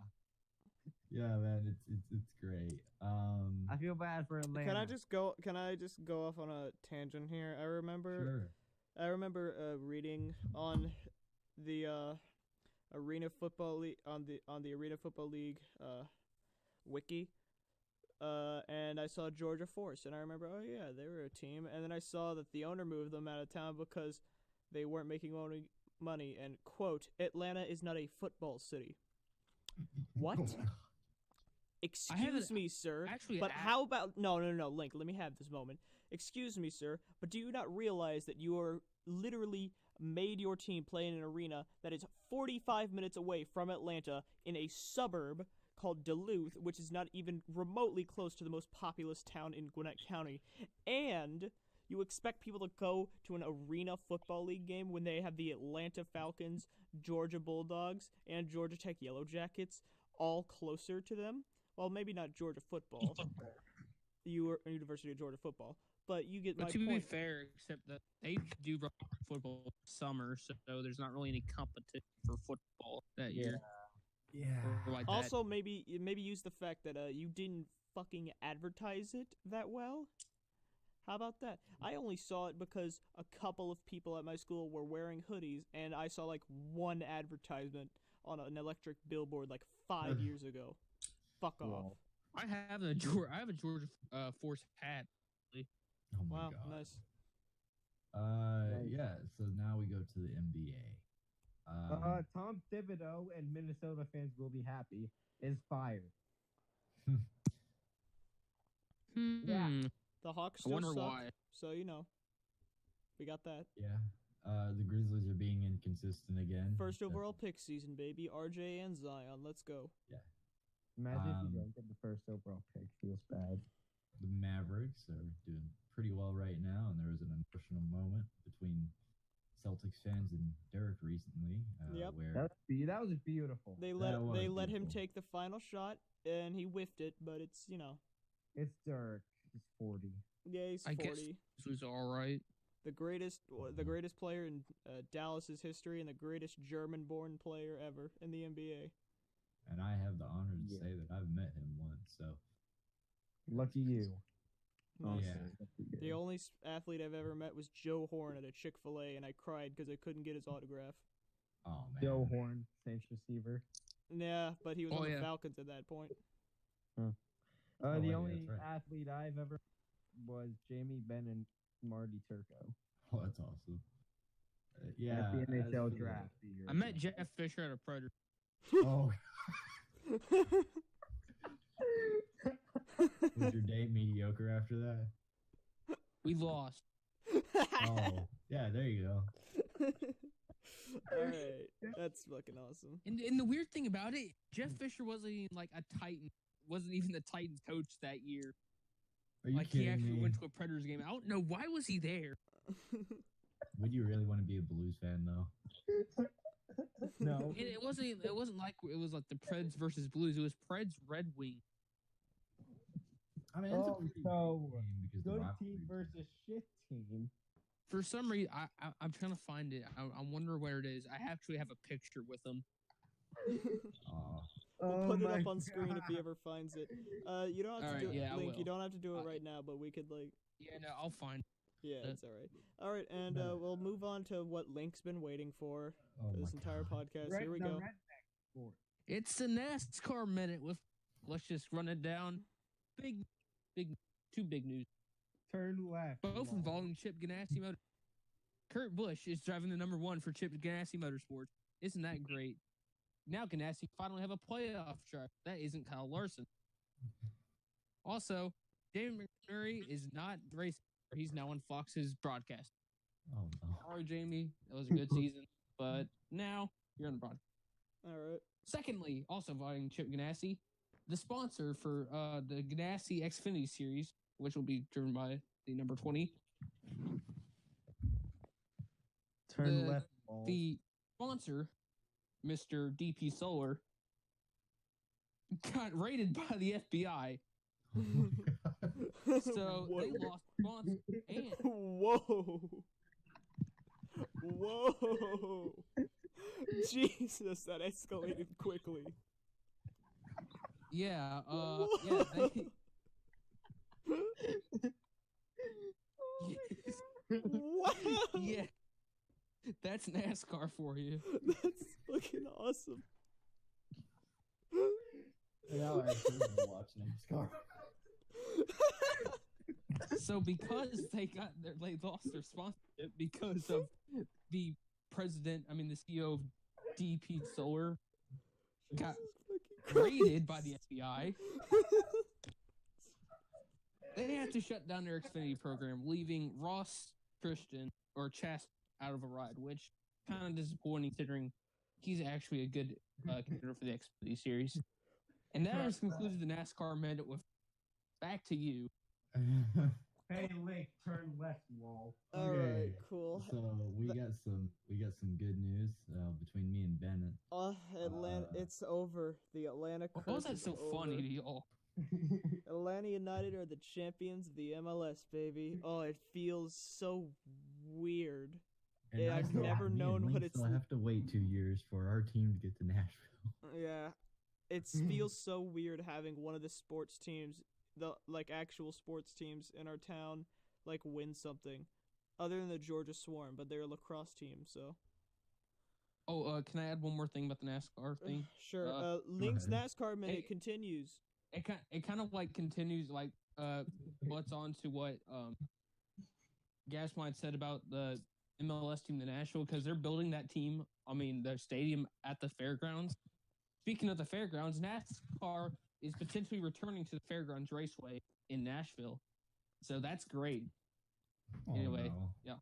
Yeah, man, it's great. I feel bad for Atlanta. Can I just go off on a tangent here? I remember reading on the Arena Football League on the Arena Football League wiki. And I saw Georgia Force, and I remember, oh yeah, they were a team. And then I saw that the owner moved them out of town because they weren't making money. And quote, Atlanta is not a football city. What? Excuse me, sir. But how about no, Link? Let me have this moment. Excuse me, sir. But do you not realize that you are literally made your team play in an arena that is 45 minutes away from Atlanta in a suburb called Duluth, which is not even remotely close to the most populous town in Gwinnett County, and you expect people to go to an Arena Football League game when they have the Atlanta Falcons, Georgia Bulldogs, and Georgia Tech Yellow Jackets all closer to them? Well, maybe not Georgia football. University of Georgia football. But you get my point. But to be fair, except that they do run football summer, so there's not really any competition for football that year. Yeah. Like also, maybe use the fact that you didn't fucking advertise it that well. How about that? I only saw it because a couple of people at my school were wearing hoodies, and I saw like one advertisement on an electric billboard like 5 years ago. Fuck off. I have a Georgia Force hat. Oh my God. Nice. Nice. Yeah. So now we go to the NBA. Tom Thibodeau and Minnesota fans will be happy. Is fired. Yeah. The Hawks I still wonder suck, why. so we got that. Yeah. The Grizzlies are being inconsistent again. First overall pick season, baby. RJ and Zion. Let's go. Yeah. Imagine if you don't get the first overall pick. Feels bad. The Mavericks are doing pretty well right now, and there was an emotional moment between Celtics fans and Dirk recently. Yep. Where that was beautiful. They let him take the final shot, and he whiffed it. But it's It's Dirk. He's 40. Yeah, he's 40. I guess this was all right. The greatest player in Dallas's history, and the greatest German-born player ever in the NBA. And I have the honor to say that I've met him once. So lucky you. Nice. Yeah. The only athlete I've ever met was Joe Horn at a Chick-fil-A, and I cried because I couldn't get his autograph. Oh man. Joe Horn, Saints receiver. Yeah, but he was on the Falcons at that point. The only athlete I've ever was Jamie Benn and Marty Turco. Oh, that's awesome. Yeah. At the NHL draft. I met Jeff Fisher at a Predator. Oh. Was your day mediocre after that? We lost. Oh, yeah, there you go. Alright, that's fucking awesome. And the weird thing about it, Jeff Fisher wasn't even like a Titan. Wasn't even the Titans coach that year. Are you kidding he actually me? went to a Predators game. I don't know why was he there. Would you really want to be a Blues fan though? No. It wasn't like it was like the Preds versus Blues. It was Preds Red Wing. I mean, it's a pretty big game because good the team versus shit team. For some reason, I'm trying to find it. I wonder where it is. I actually have a picture with them. We'll put it up on screen if he ever finds it. You don't have to do it, yeah, Link. You don't have to do it right now, but we could Yeah, no, I'll find it. Yeah, it's all right. All right, and we'll move on to what Link's been waiting for this entire podcast. Here we go. It's the NASCAR minute. Let's just run it down. Two big news. Turn left. Both involving Chip Ganassi Motorsports. Kurt Busch is driving the number 1 for Chip Ganassi Motorsports. Isn't that great? Now Ganassi finally have a playoff driver. That isn't Kyle Larson. Also, Jamie McMurray is not racing. He's now on Fox's broadcast. Oh no. Sorry, Jamie. That was a good season, but now you're on the broadcast. All right. Secondly, also involving Chip Ganassi, the sponsor for the Ganassi Xfinity Series, which will be driven by the number 20, Turn left. Balls. The sponsor, Mr. DP Solar, got raided by the FBI. So What? they lost sponsor and Whoa. Whoa. Jesus, that escalated quickly. yeah, Whoa. Wow. yeah, that's NASCAR for you. That's fucking awesome. Now I actually want to watch NASCAR. So because they lost their sponsorship because of the CEO of DP Solar got raided by the FBI. They had to shut down their Xfinity program, leaving Ross Christian or Chast out of a ride, which kind of disappointing considering he's actually a good contender for the Xfinity series. And that has concluded the NASCAR minute with back to you. Hey, Link, turn left, lol. All right, cool. So we got some good news between me and Bennett. Atlanta, it's over. The Atlanta curse Why was that is so over. funny to y'all? Atlanta United are the champions of the MLS, baby. Oh, it feels so weird. And Yeah, I've never me and known Link what it's still have to wait 2 years for our team to get to Nashville. Yeah, it feels so weird having one of the sports teams, the actual sports teams in our town, win something, other than the Georgia Swarm, but they're a lacrosse team, so. Oh, can I add one more thing about the NASCAR thing? Sure. Link's NASCAR minute continues. It kind of continues what's on to what Gasmine said about the MLS team, the Nashville, because they're building that team. Their stadium at the fairgrounds. Speaking of the fairgrounds, NASCAR is potentially returning to the Fairgrounds Raceway in Nashville, so that's great. Oh, anyway, no. Yeah.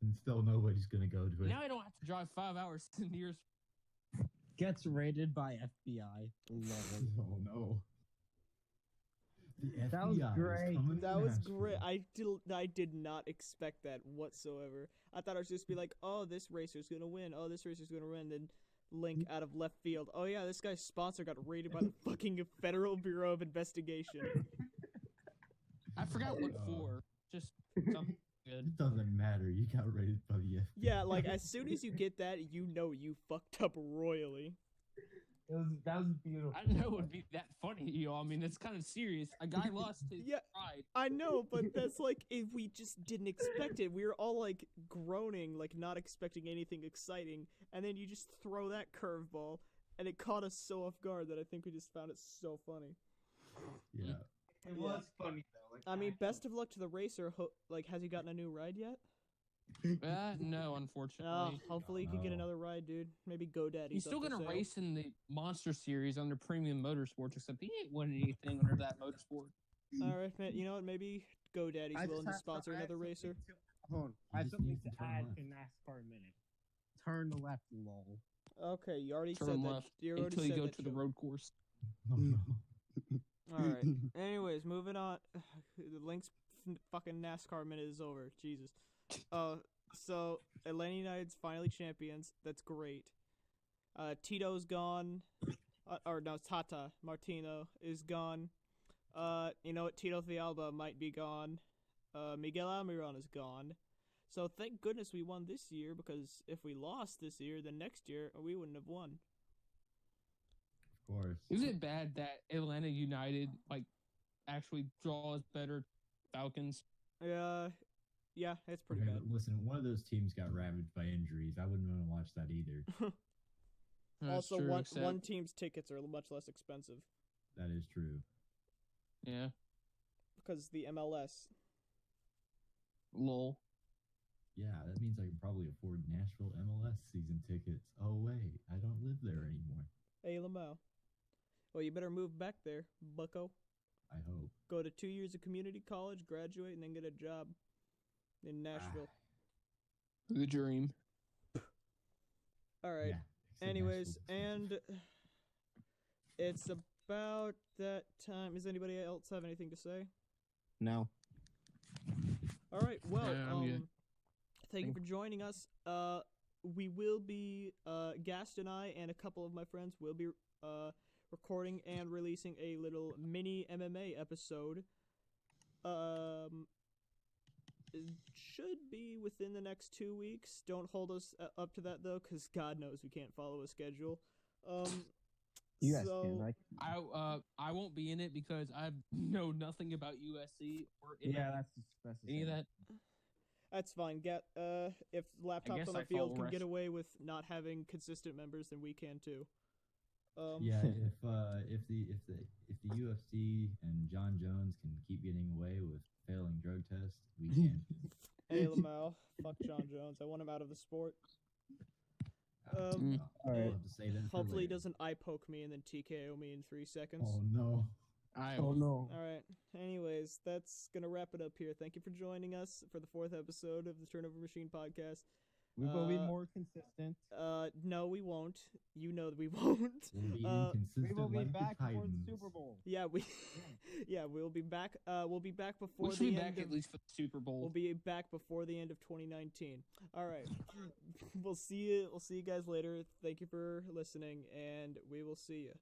And still nobody's gonna go to it. Now I don't have to drive 5 hours to the nearest. Gets raided by FBI. Oh no. The That was FBI is great. coming to That was Nashville. great. I did not expect that whatsoever. I thought it was just be like, oh, this racer's gonna win. Oh, this racer's gonna win. Then Link out of left field. Oh yeah, this guy's sponsor got raided by the fucking Federal Bureau of Investigation. I forgot what for. Just something good. It doesn't matter. You got raided by the FBI. Yeah, as soon as you get that, you know you fucked up royally. That was beautiful. I didn't know it would be that funny, y'all. It's kind of serious. A guy lost his pride. I know, but that's if we just didn't expect it. We were all groaning, not expecting anything exciting, and then you just throw that curveball, and it caught us so off guard that I think we just found it so funny. Yeah. It was funny though. Best of luck to the racer. Has he gotten a new ride yet? No, unfortunately. Hopefully he can get another ride, dude. Maybe GoDaddy. He's still gonna race in the Monster Series under Premium Motorsports, except he ain't winning anything under that motorsport. All right, man. You know what? Maybe GoDaddy's willing to sponsor another racer. Hold on. I have just something need to to turn add left. to NASCAR minute. Turn left, lol. Okay, you already Turn said left that. You already until you said go that, to the Joe. road course. Oh no. All right. Anyways, moving on. The Link's fucking NASCAR minute is over. Jesus. So Atlanta United's finally champions. That's great. Tito's gone. Tata Martino is gone. You know what? Tito Villalba might be gone. Miguel Almiron is gone. So thank goodness we won this year, because if we lost this year, then next year we wouldn't have won. Of course. Is it bad that Atlanta United actually draws better Falcons? Yeah, it's pretty Okay, bad. Listen, one of those teams got ravaged by injuries. I wouldn't want to watch that either. That's Also, true, one team's tickets are much less expensive That is true. Yeah. because the MLS. Lol. Yeah, that means I can probably afford Nashville MLS season tickets. Oh wait, I don't live there anymore. Hey, Lamau. Well, you better move back there, bucko. I hope. Go to 2 years of community college, graduate, and then get a job in Nashville. The dream. All right. Yeah, Anyways, Nashville. and it's about that time. Does anybody else have anything to say? No. All right. Well, Yeah, I'm good. Thank you for joining us. We will be, Gast and I and a couple of my friends will be recording and releasing a little mini MMA episode. It should be within the next 2 weeks. Don't hold us up to that, though, because God knows we can't follow a schedule. You guys can, right? I won't be in it because I know nothing about USC or that's any of that. That's fine. If laptops guess on the I field follow can rest- get away with not having consistent members, then we can too. Yeah, if the UFC and John Jones can keep getting away with failing drug tests, we can. Hey, Lamau, fuck John Jones. I want him out of the sport. I'll Alright. have to say that for Hopefully he later. doesn't eye poke me and then TKO me in 3 seconds. Oh no. no. All right. Anyways, that's gonna wrap it up here. Thank you for joining us for the 4th episode of the Turnover Machine podcast. We will be more consistent. No, we won't. You know that we won't. We'll be We inconsistent will be like back the before the Titans. Super Bowl. Yeah, we'll be back. We'll be back before We should the be end back of, at least for the Super Bowl. We'll be back before the end of 2019. All right. We'll see you guys later. Thank you for listening, and we will see you.